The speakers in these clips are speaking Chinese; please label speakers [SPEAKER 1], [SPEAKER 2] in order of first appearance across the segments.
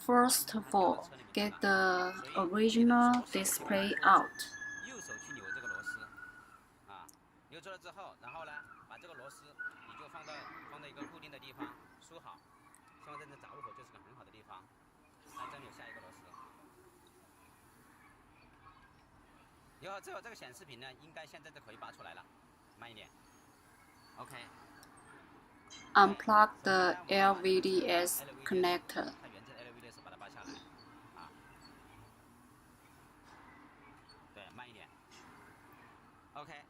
[SPEAKER 1] First of all, get the original display out.
[SPEAKER 2] 右手去扭这个螺丝，啊，扭住了之后，然后呢，把这个螺丝你就放到一个固定的地方梳好，放在这着火就是个很好的地方。来，再扭下一个螺丝。以后最后这个显示屏呢，应该现在就可以拔出来了，慢一点。OK。
[SPEAKER 1] Unplug the LVDS connector.
[SPEAKER 2] 它原则 LVDS 把它拔下来，啊，对，慢一点。OK，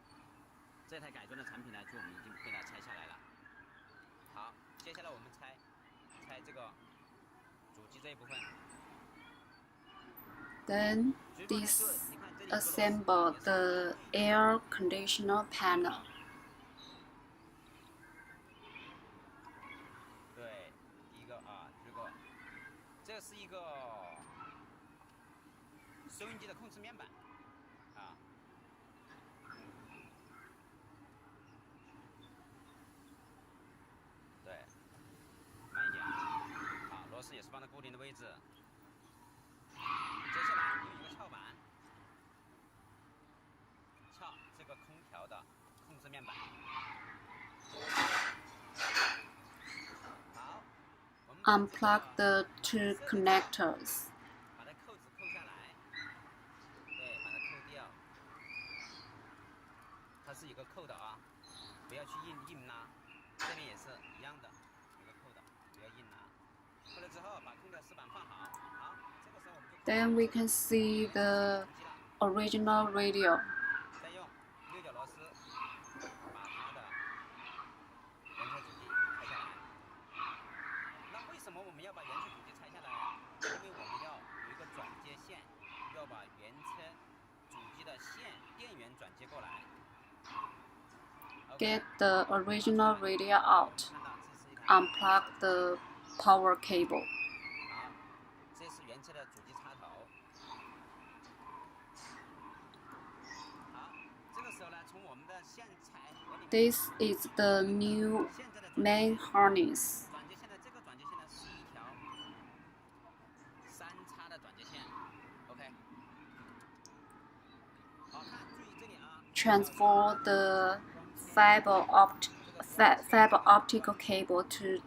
[SPEAKER 2] 这台改装的产品呢，就我们已经被它拆下来了。好，接下来我们拆这个主机这一部分。
[SPEAKER 1] Then disassemble the air conditioner panel.
[SPEAKER 2] 对，第一个啊，这是一个收音机的控制面板，啊，对，慢一点，好，螺丝也是放在固定的位置。接下来有一个撬板，撬这个空调的控制面板。好，
[SPEAKER 1] Unplug the two connectors.
[SPEAKER 2] 把它扣子扣下来，对，把它扣掉。它是有个扣的啊，不要去硬拉。这边也是一样的，有个扣的，不要硬拉。扣了之后，把空调丝板放好。好，这个时候我们就
[SPEAKER 1] Then we can see the original radio.
[SPEAKER 2] 再用六角螺丝把它的原车主机拆下来。那为什么我们要把原车主机拆下来啊？因为我们要有一个转接线，要把原车主机的线电源转接过来。
[SPEAKER 1] Get the original radio out. Unplug the power cable.
[SPEAKER 2] 好，这是原车的主机插头。好，这个时候呢，从我们的线材盒里面
[SPEAKER 1] This is the new main harness.
[SPEAKER 2] 转接线的这个转接线呢是一条3叉的转接线 ，OK。好看，注意这里啊。
[SPEAKER 1] Transfer the fiber optical cable to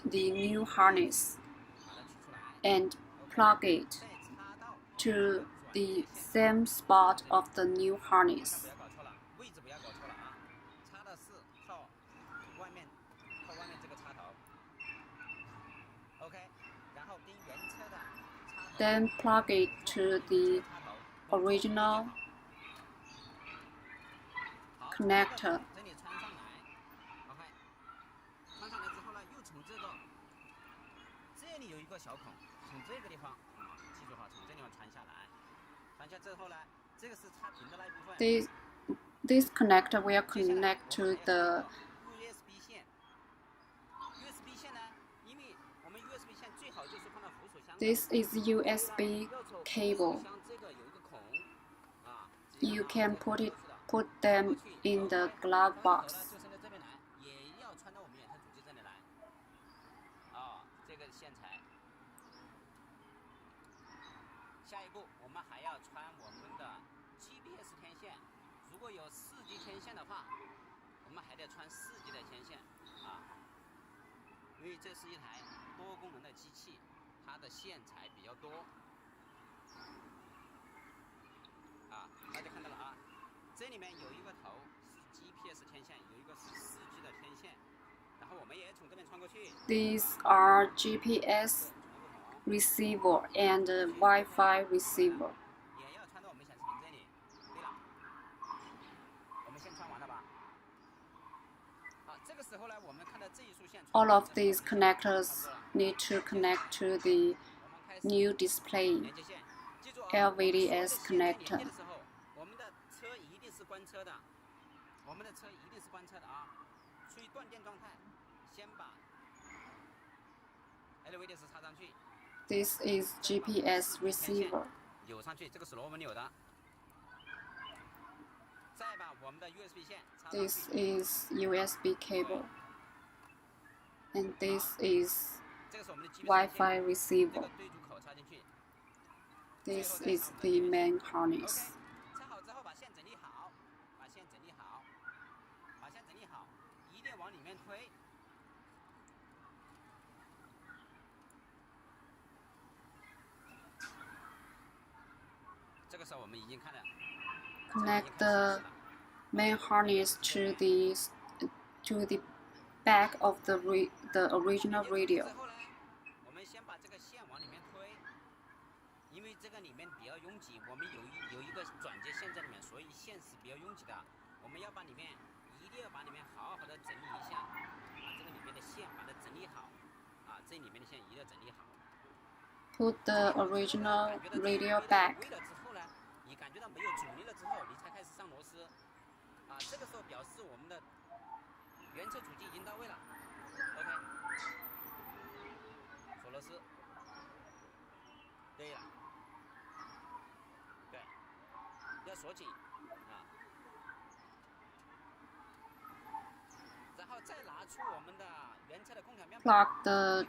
[SPEAKER 1] the new harness
[SPEAKER 2] 把它取出来，
[SPEAKER 1] and plug it
[SPEAKER 2] 再插到
[SPEAKER 1] to the same spot of the new
[SPEAKER 2] 不
[SPEAKER 1] harness.
[SPEAKER 2] 要搞错了，位置不要搞错了啊！插的是靠外面这个插头 ，OK。然后跟原车的插头
[SPEAKER 1] Then plug it to the
[SPEAKER 2] 插头
[SPEAKER 1] original
[SPEAKER 2] 好
[SPEAKER 1] connector.
[SPEAKER 2] 这里穿上来 ，OK。穿上来之后呢，又从这里有一个小孔，从这个地方，记住哈，从这地方穿下来。穿下之后呢，这个是插屏的那一部分。
[SPEAKER 1] This connector will connect to the
[SPEAKER 2] USB 线。USB 线呢，因为我们 USB 线最好就是放到扶手箱。
[SPEAKER 1] This is USB cable.
[SPEAKER 2] 箱这个有一个孔，啊。
[SPEAKER 1] You can put them in the glove box.
[SPEAKER 2] 就伸到这边来，也要穿到我们原车主机这里来。啊，这个线材。下一步，我们还要穿我们的 GPS 天线。如果有4G 天线的话，我们还得穿4G 的天线啊。因为这是一台多功能的机器，它的线材比较多。啊，大家看到了啊，这里面有一个头是 GPS 天线，有一个是4G 的天线，然后我们也从这边穿过去。
[SPEAKER 1] These are GPS receiver and Wi-Fi receiver.
[SPEAKER 2] 也要穿到我们显示屏这里。对了，我们先穿完了吧？好，这个时候呢，我们看到这一束线。
[SPEAKER 1] All of these connectors need to connect to the new display LVDS connector.
[SPEAKER 2] 我们的车一定是关车的，啊！处于断电状态，先把 LVDS 插上去。
[SPEAKER 1] This is GPS receiver.
[SPEAKER 2] 扭上去，这个是螺纹扭的。再把我们的 USB 线插上去。
[SPEAKER 1] This is USB cable. And this is
[SPEAKER 2] 这个是我们的
[SPEAKER 1] Wi-Fi receiver.
[SPEAKER 2] 这个对住口
[SPEAKER 1] This is the main harness.
[SPEAKER 2] 拆好之后把线整理好，把线整理好，把线整理好，一定往里面推。这个时候我们已经看了。
[SPEAKER 1] Connect the main harness to the back of the original radio.
[SPEAKER 2] 之后呢，我们先把这个线往里面推，因为这个里面比较拥挤，我们有一个转接线在里面，所以线是比较拥挤的。我们要把里面一定要把里面好好的整理一下，把这个里面的线把它整理好，这里面的线一定要整理好。
[SPEAKER 1] Put the original radio back.
[SPEAKER 2] 位了之后呢，你感觉到没有阻力了之后，你才开始上螺丝。这个时候表示我们的原车主机已经到位了。OK， 锁螺丝。对了，对，要锁紧然后再拿出我们的原车的空调面板。
[SPEAKER 1] Plug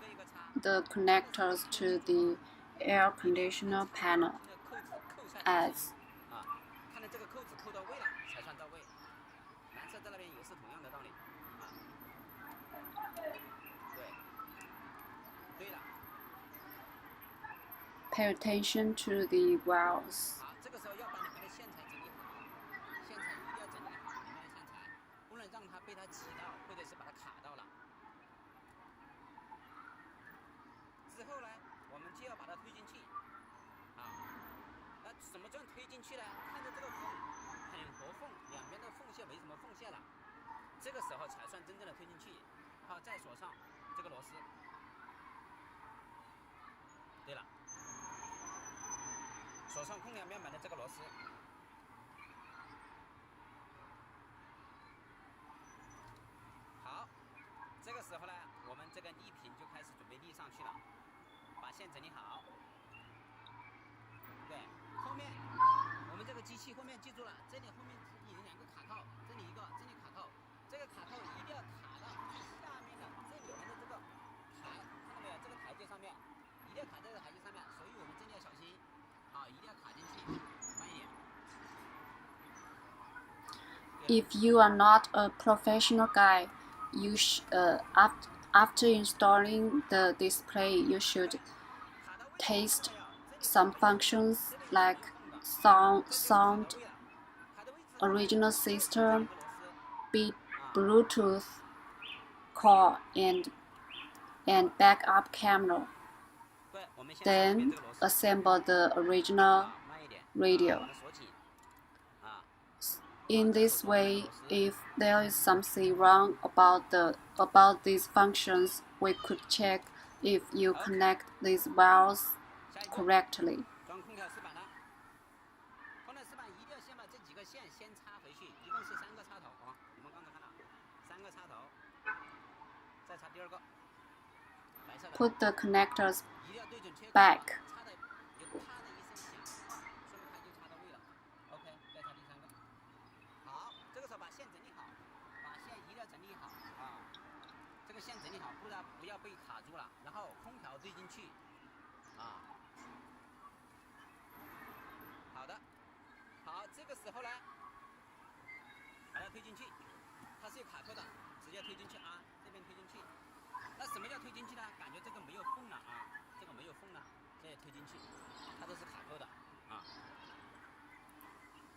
[SPEAKER 1] the connectors to the air conditioner panel. As
[SPEAKER 2] 看到这个扣子扣到位了才算到位。蓝色在那边也是同样的道理。对了。
[SPEAKER 1] Pay attention to the wires.
[SPEAKER 2] 好，这个时候要把里面的线材整理好，线材一定要整理好里面的线材，不能让它被它挤到，或者是把它卡到了。之后呢，我们就要把它推进去。那怎么这样推进去呢？看着这个缝很合缝，两边的缝线没什么缝线了，这个时候才算真正的推进去。好，再锁上这个螺丝。对了。锁上空调面板的这个螺丝。好，这个时候呢，我们这个立频就开始准备立上去了，把线整理好。对，后面我们这个机器后面记住了，这里后面有两个卡扣，这里一个，这里卡扣，这个卡扣一定要卡到下面的这里面的这个台，看到没有？这个台阶上面，一定要卡在这个台阶上面，所以我们这里要小心。一定要卡进去，慢一点。
[SPEAKER 1] If you are not a professional guy, after installing the display, you should test some functions like sound, original system, Bluetooth, call, and backup camera. Then assemble the original radio. In this way, if there is something wrong about these functions, we could check if you connect these wires correctly.
[SPEAKER 2] 装空调丝板了，空调丝板一定要先把这几个线先插回去，一共是3个插头我们刚才看到3个插头，再插第2个。
[SPEAKER 1] Put the connectors back.
[SPEAKER 2] 不要被卡住了，然后空调对进去，好的，好，这个时候呢，把它推进去，它是有卡扣的，直接推进去这边推进去。那什么叫推进去呢？感觉这个没有缝了这个没有缝了，这也推进去，它都是卡扣的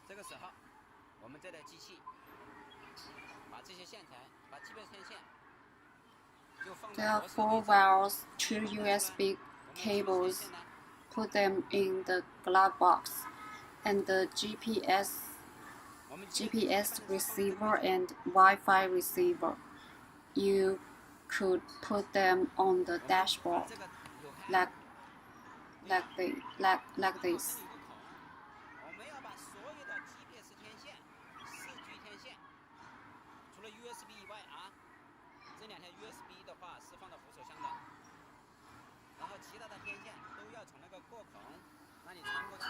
[SPEAKER 2] 这个时候，我们这台机器把这些线材，把基本线。
[SPEAKER 1] There are 4 wires, 2 USB cables. Put them in the glove box, and the GPS receiver and Wi-Fi receiver. You could put them on the dashboard, like this.
[SPEAKER 2] 我们要把所有的 GPS 天线、4G 天线，除了 USB 以外这2条 USB 的话是放到扶手箱的，然后其他的天线都要从那个过孔那里穿过去。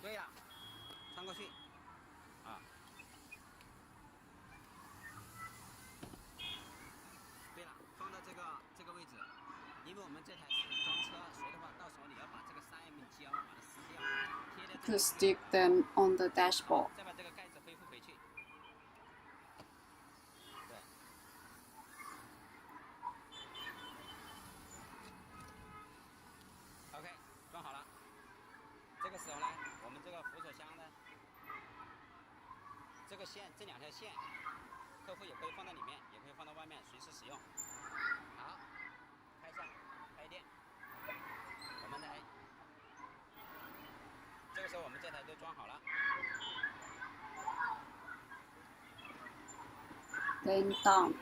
[SPEAKER 2] 对呀，穿过去对了，放到这个位置，因为我们这台是装车，所以的话
[SPEAKER 1] to stick them on the dashboard.
[SPEAKER 2] 再把这个盖子恢复回去。对。OK， 装好了。这个时候呢，我们这个扶手箱呢，这个线这2条线，客户也可以放到里面，也可以放到外面，随时使用。好，开上，开电。我们来，这个时候我们这台都装好了。
[SPEAKER 1] Then done.